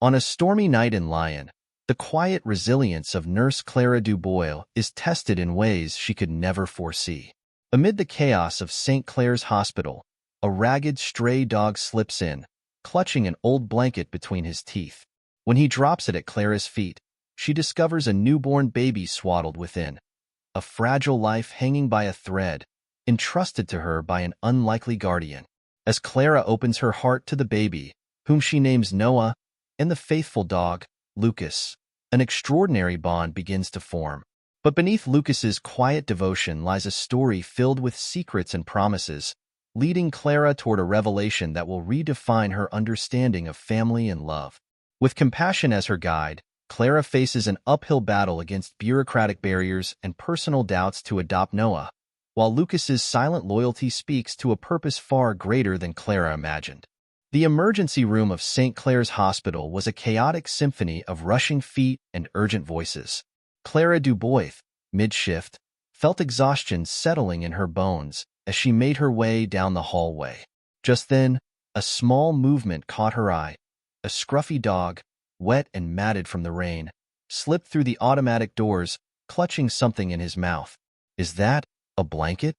On a stormy night in Lyon, the quiet resilience of Nurse Clara Dubois is tested in ways she could never foresee. Amid the chaos of St. Clair's Hospital, a ragged stray dog slips in, clutching an old blanket between his teeth. When he drops it at Clara's feet, she discovers a newborn baby swaddled within, a fragile life hanging by a thread, entrusted to her by an unlikely guardian. As Clara opens her heart to the baby, whom she names Noah, and the faithful dog, Lucas, an extraordinary bond begins to form. But beneath Lucas's quiet devotion lies a story filled with secrets and promises, leading Clara toward a revelation that will redefine her understanding of family and love. With compassion as her guide, Clara faces an uphill battle against bureaucratic barriers and personal doubts to adopt Noah, while Lucas's silent loyalty speaks to a purpose far greater than Clara imagined. The emergency room of St. Clair's Hospital was a chaotic symphony of rushing feet and urgent voices. Clara Dubois, mid-shift, felt exhaustion settling in her bones as she made her way down the hallway. Just then, a small movement caught her eye. A scruffy dog, wet and matted from the rain, slipped through the automatic doors, clutching something in his mouth. "Is that a blanket?"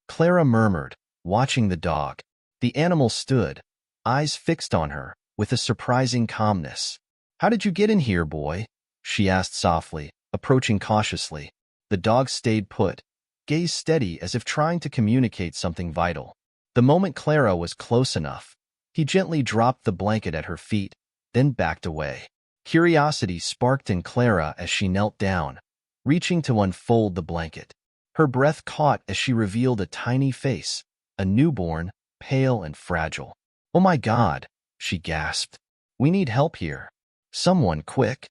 Clara murmured, watching the dog. The animal stood, eyes fixed on her, with a surprising calmness. "How did you get in here, boy?" she asked softly, approaching cautiously. The dog stayed put, gaze steady as if trying to communicate something vital. The moment Clara was close enough, he gently dropped the blanket at her feet, then backed away. Curiosity sparked in Clara as she knelt down, reaching to unfold the blanket. Her breath caught as she revealed a tiny face, a newborn, pale and fragile. "Oh my God," she gasped. "We need help here. Someone, quick."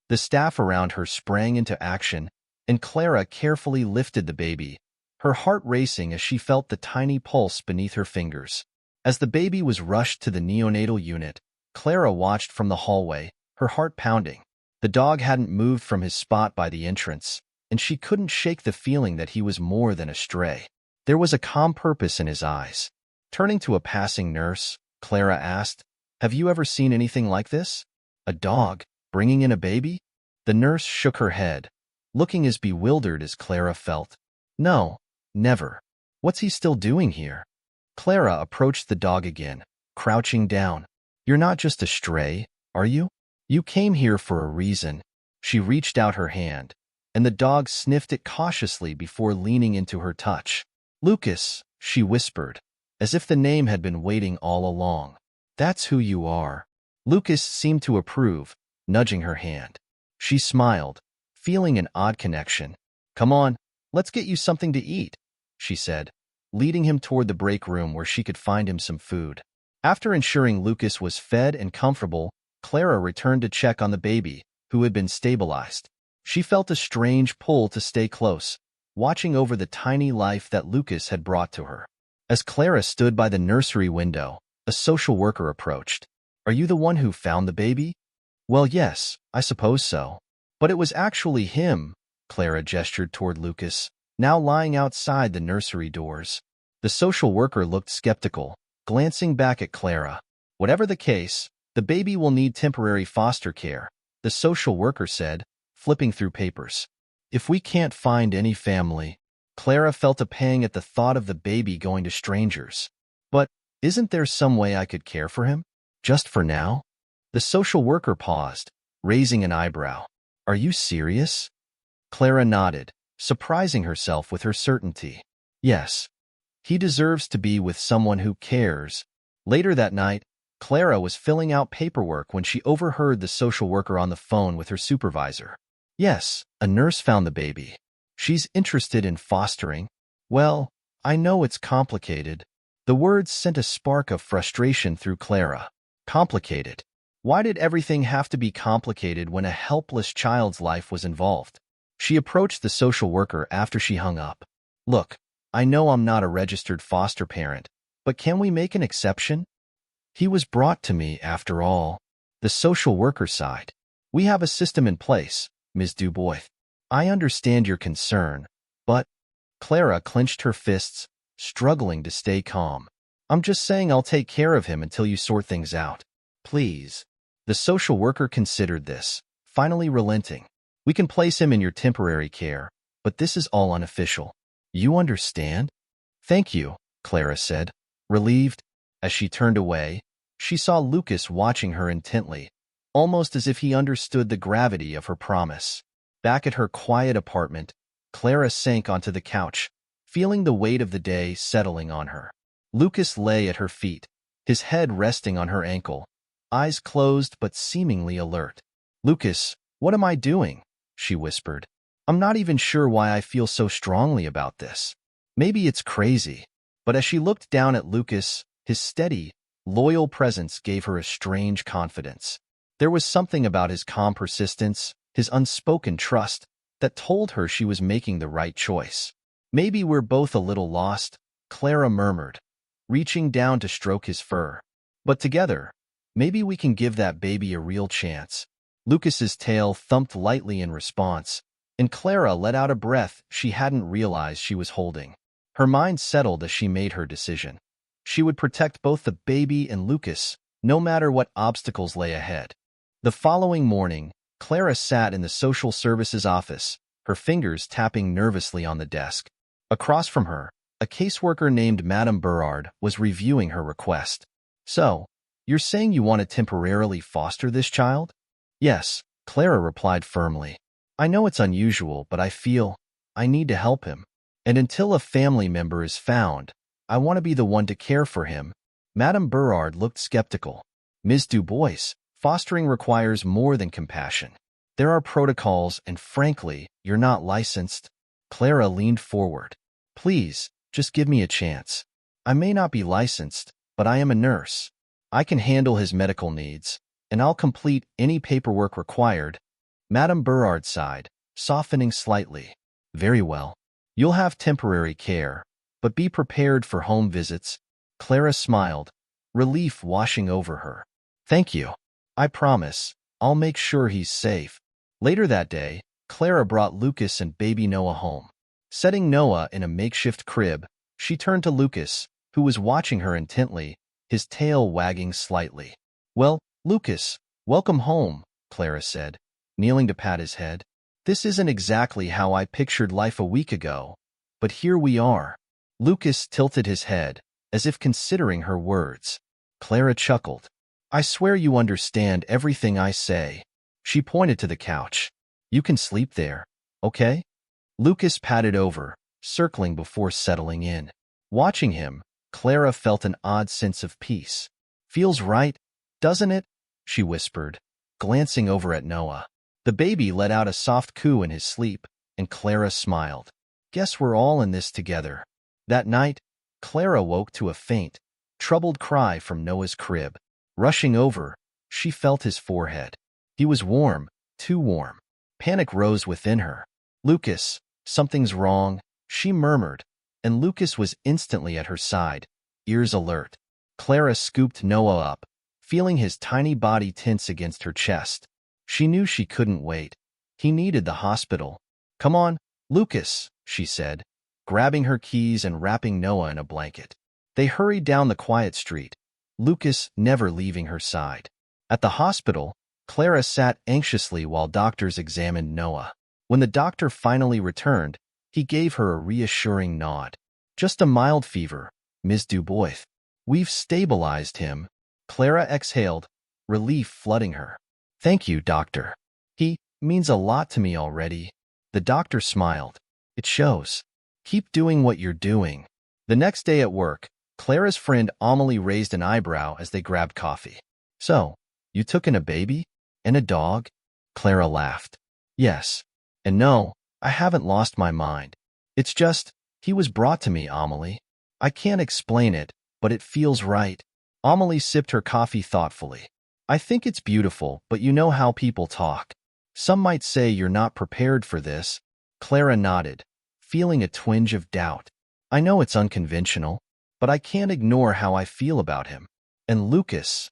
The staff around her sprang into action, and Clara carefully lifted the baby, her heart racing as she felt the tiny pulse beneath her fingers. As the baby was rushed to the neonatal unit, Clara watched from the hallway, her heart pounding. The dog hadn't moved from his spot by the entrance, and she couldn't shake the feeling that he was more than a stray. There was a calm purpose in his eyes. Turning to a passing nurse, Clara asked, "Have you ever seen anything like this? A dog bringing in a baby?" The nurse shook her head, looking as bewildered as Clara felt. "No, never. What's he still doing here?" Clara approached the dog again, crouching down. "You're not just a stray, are you? You came here for a reason." She reached out her hand, and the dog sniffed it cautiously before leaning into her touch. "Lucas," she whispered, as if the name had been waiting all along. "That's who you are." Lucas seemed to approve, nudging her hand. She smiled, feeling an odd connection. "Come on, let's get you something to eat," she said, leading him toward the break room where she could find him some food. After ensuring Lucas was fed and comfortable, Clara returned to check on the baby, who had been stabilized. She felt a strange pull to stay close, watching over the tiny life that Lucas had brought to her. As Clara stood by the nursery window, a social worker approached. "Are you the one who found the baby?" "Well, yes, I suppose so. But it was actually him," Clara gestured toward Lucas, now lying outside the nursery doors. The social worker looked skeptical, glancing back at Clara. "Whatever the case, the baby will need temporary foster care," the social worker said, flipping through papers. "If we can't find any family..." Clara felt a pang at the thought of the baby going to strangers. "But isn't there some way I could care for him? Just for now?" The social worker paused, raising an eyebrow. "Are you serious?" Clara nodded, surprising herself with her certainty. "Yes. He deserves to be with someone who cares." Later that night, Clara was filling out paperwork when she overheard the social worker on the phone with her supervisor. "Yes, a nurse found the baby. She's interested in fostering." "Well, I know it's complicated." The words sent a spark of frustration through Clara. Complicated. Why did everything have to be complicated when a helpless child's life was involved? She approached the social worker after she hung up. "Look, I know I'm not a registered foster parent, but can we make an exception? He was brought to me after all." The social worker sighed. "We have a system in place, Ms. Dubois. I understand your concern, but..." Clara clenched her fists, struggling to stay calm. "I'm just saying I'll take care of him until you sort things out. Please." The social worker considered this, finally relenting. We can place him in your temporary care, but this is all unofficial. You understand? Thank you, Clara said, relieved. As she turned away, she saw Lucas watching her intently, almost as if he understood the gravity of her promise. Back at her quiet apartment, Clara sank onto the couch, feeling the weight of the day settling on her. Lucas lay at her feet, his head resting on her ankle, eyes closed but seemingly alert. "Lucas, what am I doing?" she whispered. "I'm not even sure why I feel so strongly about this. Maybe it's crazy." But as she looked down at Lucas, his steady, loyal presence gave her a strange confidence. There was something about his calm persistence, his unspoken trust, that told her she was making the right choice. "Maybe we're both a little lost," Clara murmured, reaching down to stroke his fur. "But together, maybe we can give that baby a real chance." Lucas's tail thumped lightly in response, and Clara let out a breath she hadn't realized she was holding. Her mind settled as she made her decision. She would protect both the baby and Lucas, no matter what obstacles lay ahead. The following morning, Clara sat in the social services office, her fingers tapping nervously on the desk. Across from her, a caseworker named Madame Berard was reviewing her request. "So, you're saying you want to temporarily foster this child?" "Yes," Clara replied firmly. "I know it's unusual, but I feel I need to help him. And until a family member is found, I want to be the one to care for him." Madame Berard looked skeptical. "Ms. Dubois, fostering requires more than compassion. There are protocols, and frankly, you're not licensed." Clara leaned forward. "Please, just give me a chance. I may not be licensed, but I am a nurse. I can handle his medical needs, and I'll complete any paperwork required." Madame Berard sighed, softening slightly. "Very well. You'll have temporary care, but be prepared for home visits." Clara smiled, relief washing over her. "Thank you. I promise, I'll make sure he's safe." Later that day, Clara brought Lucas and baby Noah home. Setting Noah in a makeshift crib, she turned to Lucas, who was watching her intently, his tail wagging slightly. "Well, Lucas, welcome home," Clara said, kneeling to pat his head. "This isn't exactly how I pictured life a week ago, but here we are." Lucas tilted his head, as if considering her words. Clara chuckled. "I swear you understand everything I say." She pointed to the couch. "You can sleep there, okay?" Lucas padded over, circling before settling in. Watching him, Clara felt an odd sense of peace. "Feels right, doesn't it?" she whispered, glancing over at Noah. The baby let out a soft coo in his sleep, and Clara smiled. "Guess we're all in this together." That night, Clara woke to a faint, troubled cry from Noah's crib. Rushing over, she felt his forehead. He was warm, too warm. Panic rose within her. "Lucas, something's wrong," she murmured, and Lucas was instantly at her side, ears alert. Clara scooped Noah up, feeling his tiny body tense against her chest. She knew she couldn't wait. He needed the hospital. "Come on, Lucas," she said, grabbing her keys and wrapping Noah in a blanket. They hurried down the quiet street, Lucas never leaving her side. At the hospital, Clara sat anxiously while doctors examined Noah. When the doctor finally returned, he gave her a reassuring nod. "Just a mild fever, Ms. Dubois. We've stabilized him." Clara exhaled, relief flooding her. "Thank you, doctor. He means a lot to me already." The doctor smiled. "It shows. Keep doing what you're doing." The next day at work, Clara's friend Amelie raised an eyebrow as they grabbed coffee. "So, you took in a baby? And a dog?" Clara laughed. "Yes. And no, I haven't lost my mind. It's just, he was brought to me, Amelie. I can't explain it, but it feels right." Amelie sipped her coffee thoughtfully. "I think it's beautiful, but you know how people talk. Some might say you're not prepared for this." Clara nodded, feeling a twinge of doubt. "I know it's unconventional, but I can't ignore how I feel about him. And Lucas,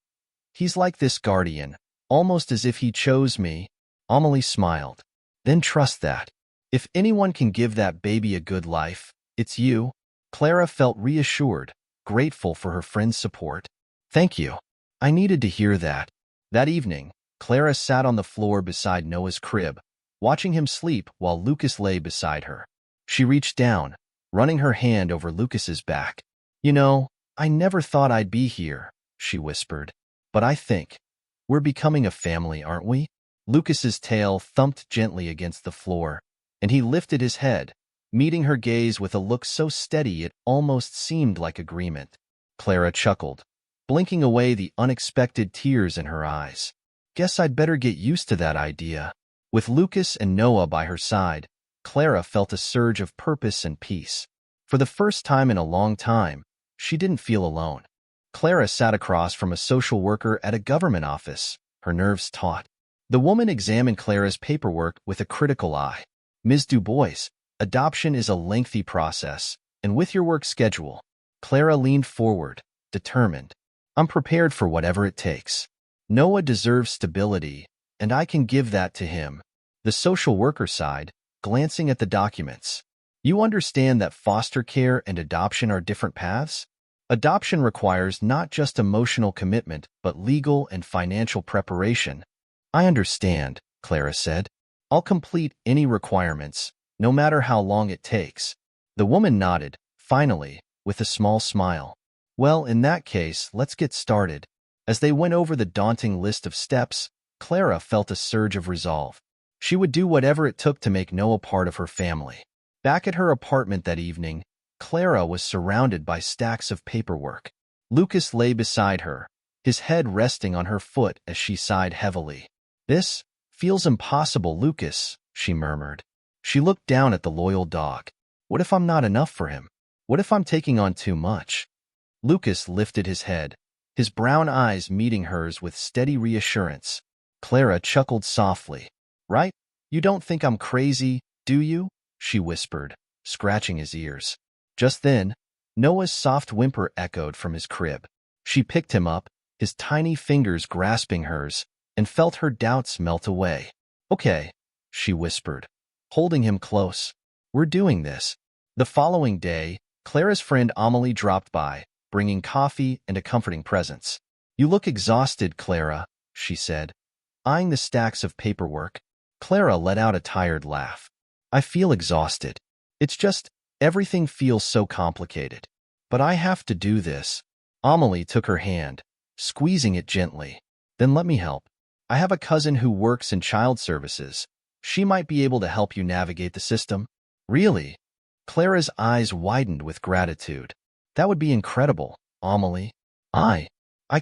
he's like this guardian, almost as if he chose me." Amelie smiled. "Then trust that. If anyone can give that baby a good life, it's you." Clara felt reassured, grateful for her friend's support. "Thank you. I needed to hear that." That evening, Clara sat on the floor beside Noah's crib, watching him sleep while Lucas lay beside her. She reached down, running her hand over Lucas's back. "You know, I never thought I'd be here," she whispered. "But I think we're becoming a family, aren't we?" Lucas's tail thumped gently against the floor, and he lifted his head, meeting her gaze with a look so steady it almost seemed like agreement. Clara chuckled, blinking away the unexpected tears in her eyes. "Guess I'd better get used to that idea." With Lucas and Noah by her side, Clara felt a surge of purpose and peace. For the first time in a long time, she didn't feel alone. Clara sat across from a social worker at a government office, her nerves taut. The woman examined Clara's paperwork with a critical eye. "Ms. Dubois, adoption is a lengthy process, and with your work schedule." Clara leaned forward, determined. "I'm prepared for whatever it takes. Noah deserves stability, and I can give that to him." The social worker sighed, glancing at the documents. "You understand that foster care and adoption are different paths? Adoption requires not just emotional commitment, but legal and financial preparation." "I understand," Clara said. "I'll complete any requirements, no matter how long it takes." The woman nodded, finally, with a small smile. "Well, in that case, let's get started." As they went over the daunting list of steps, Clara felt a surge of resolve. She would do whatever it took to make Noah part of her family. Back at her apartment that evening, Clara was surrounded by stacks of paperwork. Lucas lay beside her, his head resting on her foot as she sighed heavily. "This feels impossible, Lucas," she murmured. She looked down at the loyal dog. "What if I'm not enough for him? What if I'm taking on too much?" Lucas lifted his head, his brown eyes meeting hers with steady reassurance. Clara chuckled softly. "Right? You don't think I'm crazy, do you?" she whispered, scratching his ears. Just then, Noah's soft whimper echoed from his crib. She picked him up, his tiny fingers grasping hers, and felt her doubts melt away. "Okay," she whispered, holding him close. "We're doing this." The following day, Clara's friend Amelie dropped by, bringing coffee and a comforting presence. "You look exhausted, Clara," she said, eyeing the stacks of paperwork. Clara let out a tired laugh. "I feel exhausted. It's just, everything feels so complicated. But I have to do this." Amelie took her hand, squeezing it gently. "Then let me help. I have a cousin who works in child services. She might be able to help you navigate the system." "Really?" Clara's eyes widened with gratitude. "That would be incredible, Amelie. I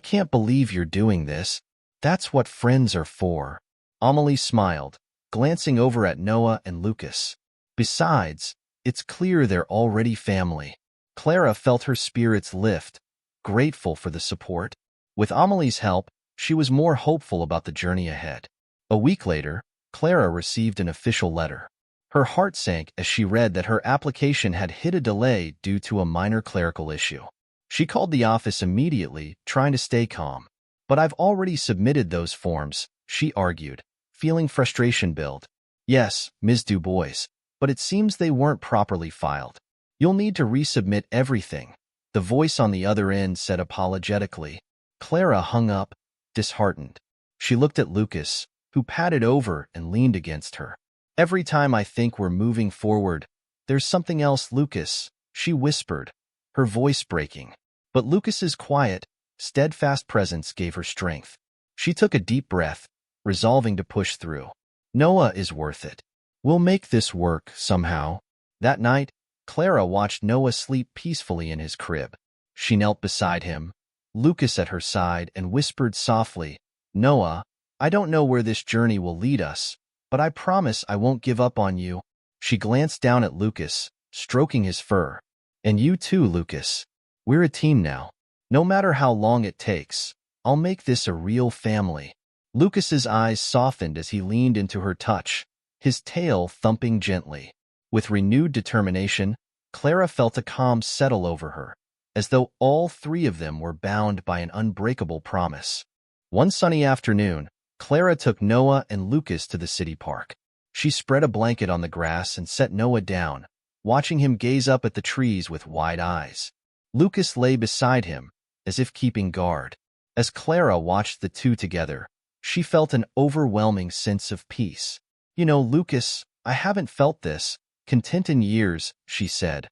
can't believe you're doing this. That's what friends are for." Amelie smiled, glancing over at Noah and Lucas. "Besides, it's clear they're already family." Clara felt her spirits lift, grateful for the support. With Amelie's help, she was more hopeful about the journey ahead. A week later, Clara received an official letter. Her heart sank as she read that her application had hit a delay due to a minor clerical issue. She called the office immediately, trying to stay calm. "But I've already submitted those forms," she argued, feeling frustration build. "Yes, Ms. Dubois, but it seems they weren't properly filed. You'll need to resubmit everything," the voice on the other end said apologetically. Clara hung up, disheartened. She looked at Lucas, who padded over and leaned against her. "Every time I think we're moving forward, there's something else, Lucas," she whispered, her voice breaking. But Lucas's quiet, steadfast presence gave her strength. She took a deep breath, resolving to push through. "Noah is worth it. We'll make this work somehow." That night, Clara watched Noah sleep peacefully in his crib. She knelt beside him, Lucas at her side, and whispered softly, "Noah, I don't know where this journey will lead us, but I promise I won't give up on you." She glanced down at Lucas, stroking his fur. "And you too, Lucas. We're a team now. No matter how long it takes, I'll make this a real family." Lucas's eyes softened as he leaned into her touch, his tail thumping gently. With renewed determination, Clara felt a calm settle over her, as though all three of them were bound by an unbreakable promise. One sunny afternoon, Clara took Noah and Lucas to the city park. She spread a blanket on the grass and set Noah down, watching him gaze up at the trees with wide eyes. Lucas lay beside him, as if keeping guard. As Clara watched the two together, She felt an overwhelming sense of peace. You know, Lucas, I haven't felt this content in years, she said,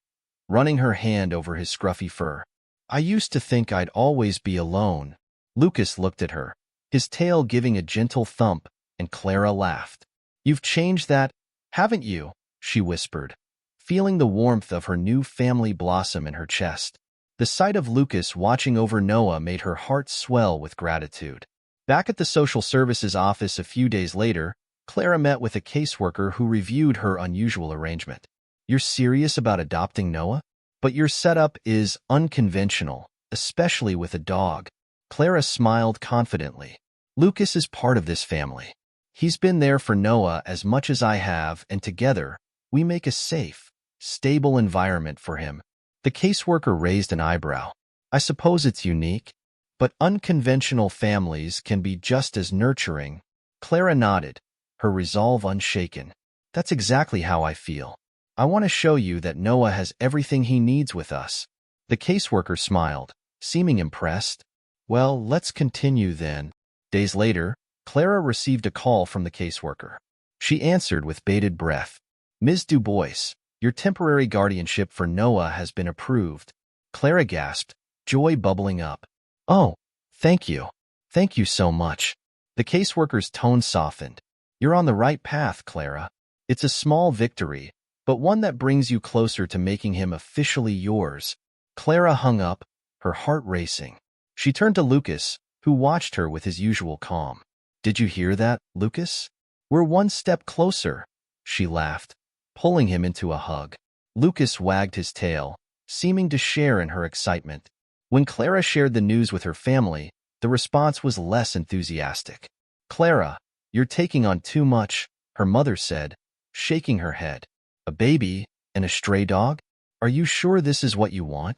running her hand over his scruffy fur. I used to think I'd always be alone. Lucas looked at her, his tail giving a gentle thump, and Clara laughed. You've changed that, haven't you? She whispered, feeling the warmth of her new family blossom in her chest. The sight of Lucas watching over Noah made her heart swell with gratitude. Back at the social services office a few days later, Clara met with a caseworker who reviewed her unusual arrangement. You're serious about adopting Noah? But your setup is unconventional, especially with a dog. Clara smiled confidently. Lucas is part of this family. He's been there for Noah as much as I have, and together, we make a safe, stable environment for him. The caseworker raised an eyebrow. I suppose it's unique, but unconventional families can be just as nurturing. Clara nodded, her resolve unshaken. That's exactly how I feel. I want to show you that Noah has everything he needs with us. The caseworker smiled, seeming impressed. Well, let's continue then. Days later, Clara received a call from the caseworker. She answered with bated breath. Ms. Du Bois, your temporary guardianship for Noah has been approved. Clara gasped, joy bubbling up. Oh, thank you. Thank you so much. The caseworker's tone softened. You're on the right path, Clara. It's a small victory, but one that brings you closer to making him officially yours. Clara hung up, her heart racing. She turned to Lucas, who watched her with his usual calm. Did you hear that, Lucas? We're one step closer, she laughed, pulling him into a hug. Lucas wagged his tail, seeming to share in her excitement. When Clara shared the news with her family, the response was less enthusiastic. Clara, you're taking on too much, her mother said, shaking her head. A baby and a stray dog? Are you sure this is what you want?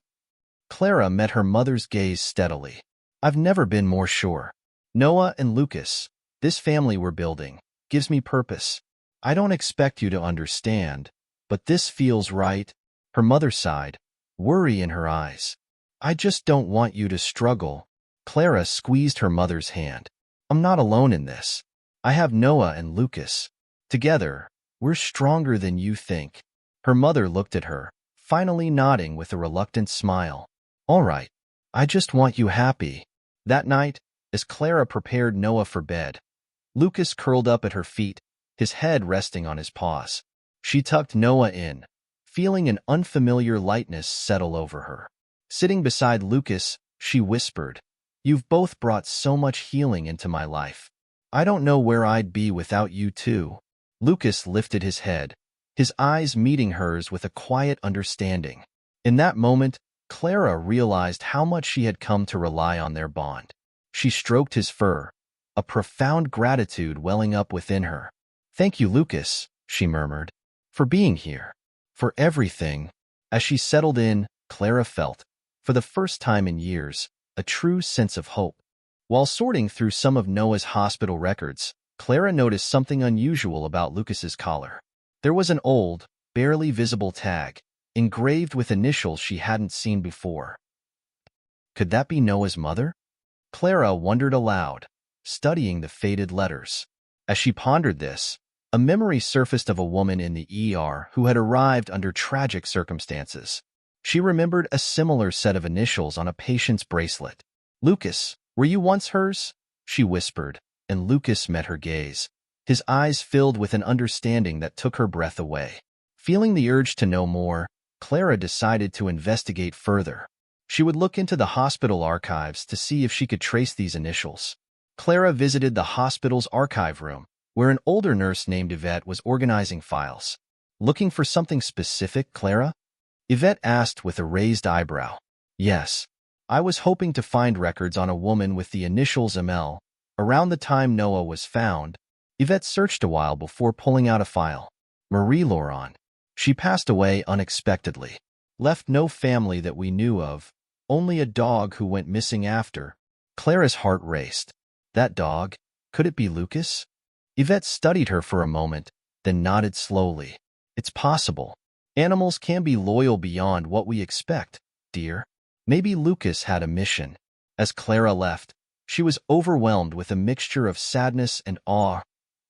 Clara met her mother's gaze steadily. I've never been more sure. Noah and Lucas, this family we're building, gives me purpose. I don't expect you to understand, but this feels right. Her mother sighed, worry in her eyes. I just don't want you to struggle. Clara squeezed her mother's hand. I'm not alone in this. I have Noah and Lucas. Together, we're stronger than you think. Her mother looked at her, finally nodding with a reluctant smile. All right, I just want you happy. That night, as Clara prepared Noah for bed, Lucas curled up at her feet, his head resting on his paws. She tucked Noah in, feeling an unfamiliar lightness settle over her. Sitting beside Lucas, she whispered, You've both brought so much healing into my life. I don't know where I'd be without you two. Lucas lifted his head, his eyes meeting hers with a quiet understanding. In that moment, Clara realized how much she had come to rely on their bond. She stroked his fur, a profound gratitude welling up within her. Thank you, Lucas, she murmured, for being here, for everything. As she settled in, Clara felt, for the first time in years, a true sense of hope. While sorting through some of Noah's hospital records, Clara noticed something unusual about Lucas's collar. There was an old, barely visible tag, engraved with initials she hadn't seen before. Could that be Noah's mother? Clara wondered aloud, studying the faded letters. As she pondered this, a memory surfaced of a woman in the ER who had arrived under tragic circumstances. She remembered a similar set of initials on a patient's bracelet. Lucas, were you once hers? She whispered, and Lucas met her gaze. His eyes filled with an understanding that took her breath away. Feeling the urge to know more, Clara decided to investigate further. She would look into the hospital archives to see if she could trace these initials. Clara visited the hospital's archive room, where an older nurse named Yvette was organizing files. Looking for something specific, Clara? Yvette asked with a raised eyebrow. Yes. I was hoping to find records on a woman with the initials ML. Around the time Noah was found, Yvette searched a while before pulling out a file. Marie Laurent. She passed away unexpectedly. Left no family that we knew of, only a dog who went missing after. Clara's heart raced. That dog? Could it be Lucas? Yvette studied her for a moment, then nodded slowly. It's possible. Animals can be loyal beyond what we expect, dear. Maybe Lucas had a mission. As Clara left, She was overwhelmed with a mixture of sadness and awe,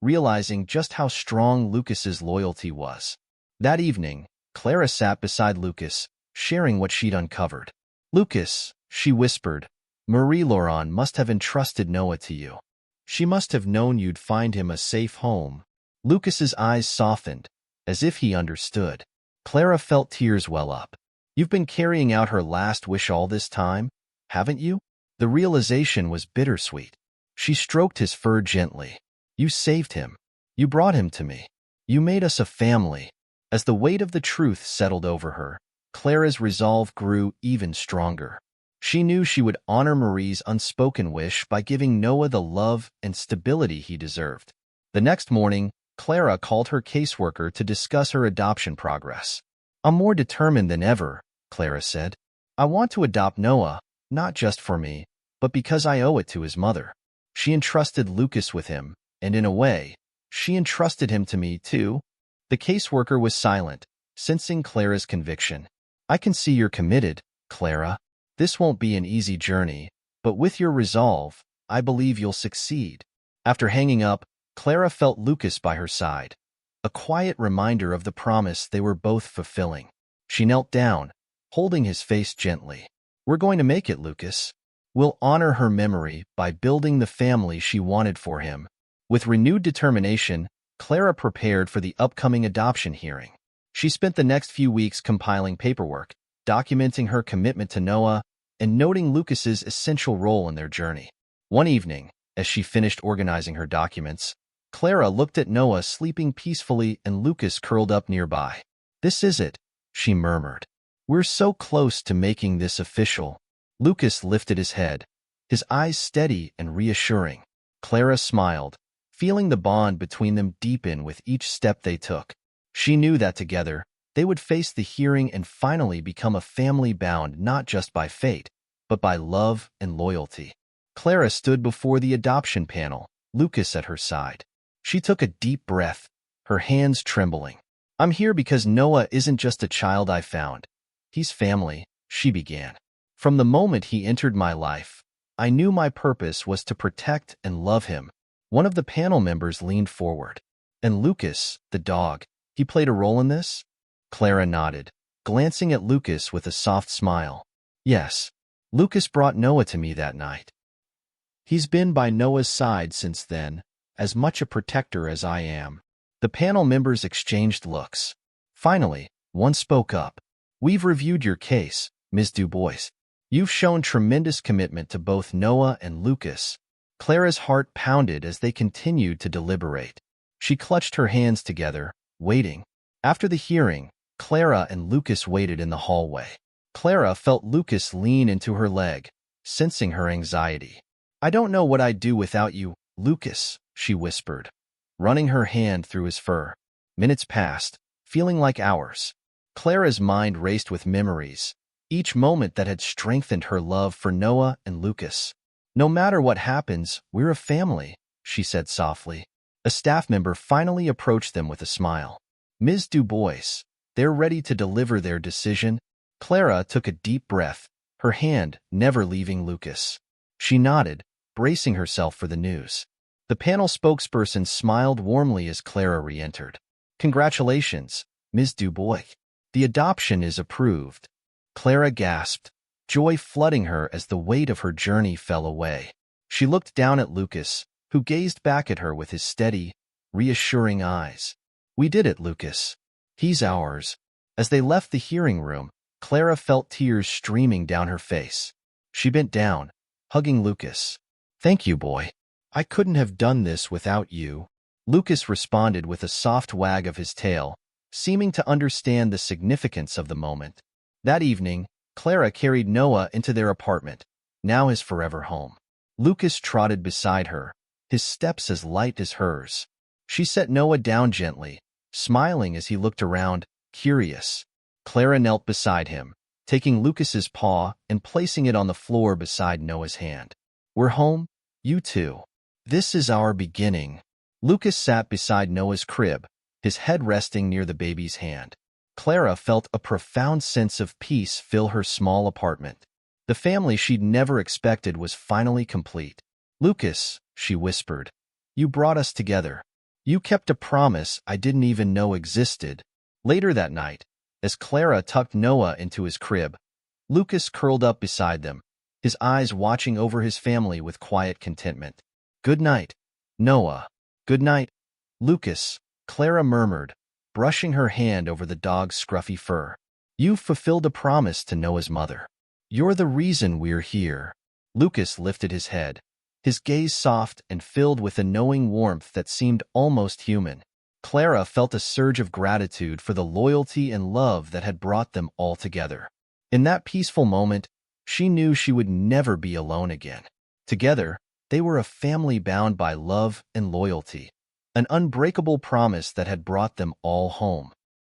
realizing just how strong Lucas's loyalty was. That evening, Clara sat beside Lucas, sharing what she'd uncovered. "Lucas," she whispered, "Marie-Laurent must have entrusted Noah to you. She must have known you'd find him a safe home." Lucas's eyes softened, as if he understood. Clara felt tears well up. "You've been carrying out her last wish all this time, haven't you?" The realization was bittersweet. She stroked his fur gently. "You saved him. You brought him to me. You made us a family." As the weight of the truth settled over her, Clara's resolve grew even stronger. She knew she would honor Marie's unspoken wish by giving Noah the love and stability he deserved. The next morning, Clara called her caseworker to discuss her adoption progress. "I'm more determined than ever," Clara said. "I want to adopt Noah, not just for me, but because I owe it to his mother. She entrusted Lucas with him, and in a way, she entrusted him to me too." The caseworker was silent, sensing Clara's conviction. "I can see you're committed, Clara. This won't be an easy journey, but with your resolve, I believe you'll succeed." After hanging up, Clara felt Lucas by her side, a quiet reminder of the promise they were both fulfilling. She knelt down, holding his face gently. "We're going to make it, Lucas. We'll honor her memory by building the family she wanted for him." With renewed determination, Clara prepared for the upcoming adoption hearing. She spent the next few weeks compiling paperwork, documenting her commitment to Noah, and noting Lucas's essential role in their journey. One evening, as she finished organizing her documents, Clara looked at Noah sleeping peacefully and Lucas curled up nearby. "This is it," she murmured. "We're so close to making this official." Lucas lifted his head, his eyes steady and reassuring. Clara smiled, feeling the bond between them deepen with each step they took. She knew that together, they would face the hearing and finally become a family bound not just by fate, but by love and loyalty. Clara stood before the adoption panel, Lucas at her side. She took a deep breath, her hands trembling. "I'm here because Noah isn't just a child I found. He's family," she began. "From the moment he entered my life, I knew my purpose was to protect and love him." One of the panel members leaned forward. "And Lucas, the dog, he played a role in this?" Clara nodded, glancing at Lucas with a soft smile. "Yes, Lucas brought Noah to me that night. He's been by Noah's side since then, as much a protector as I am." The panel members exchanged looks. Finally, one spoke up. "We've reviewed your case, Ms. Dubois. You've shown tremendous commitment to both Noah and Lucas." Clara's heart pounded as they continued to deliberate. She clutched her hands together, waiting. After the hearing, Clara and Lucas waited in the hallway. Clara felt Lucas lean into her leg, sensing her anxiety. "I don't know what I'd do without you, Lucas," she whispered, running her hand through his fur. Minutes passed, feeling like hours. Clara's mind raced with memories, each moment that had strengthened her love for Noah and Lucas. "No matter what happens, we're a family," she said softly. A staff member finally approached them with a smile. "Ms. Dubois, they're ready to deliver their decision." Clara took a deep breath, her hand never leaving Lucas. She nodded, bracing herself for the news. The panel spokesperson smiled warmly as Clara re-entered. "Congratulations, Ms. Dubois. The adoption is approved." Clara gasped, joy flooding her as the weight of her journey fell away. She looked down at Lucas, who gazed back at her with his steady, reassuring eyes. "We did it, Lucas. He's ours." As they left the hearing room, Clara felt tears streaming down her face. She bent down, hugging Lucas. "Thank you, boy. I couldn't have done this without you." Lucas responded with a soft wag of his tail, seeming to understand the significance of the moment. That evening, Clara carried Noah into their apartment, now his forever home. Lucas trotted beside her, his steps as light as hers. She set Noah down gently, smiling as he looked around, curious. Clara knelt beside him, taking Lucas's paw and placing it on the floor beside Noah's hand. "We're home, you two. This is our beginning." Lucas sat beside Noah's crib, his head resting near the baby's hand. Clara felt a profound sense of peace fill her small apartment. The family she'd never expected was finally complete. "Lucas," she whispered, "you brought us together. You kept a promise I didn't even know existed." Later that night, as Clara tucked Noah into his crib, Lucas curled up beside them, his eyes watching over his family with quiet contentment. "Good night, Noah." "Good night, Lucas," Clara murmured, brushing her hand over the dog's scruffy fur. "You've fulfilled a promise to Noah's mother. You're the reason we're here." Lucas lifted his head, his gaze soft and filled with a knowing warmth that seemed almost human. Clara felt a surge of gratitude for the loyalty and love that had brought them all together. In that peaceful moment, she knew she would never be alone again. Together, they were a family bound by love and loyalty, an unbreakable promise that had brought them all home.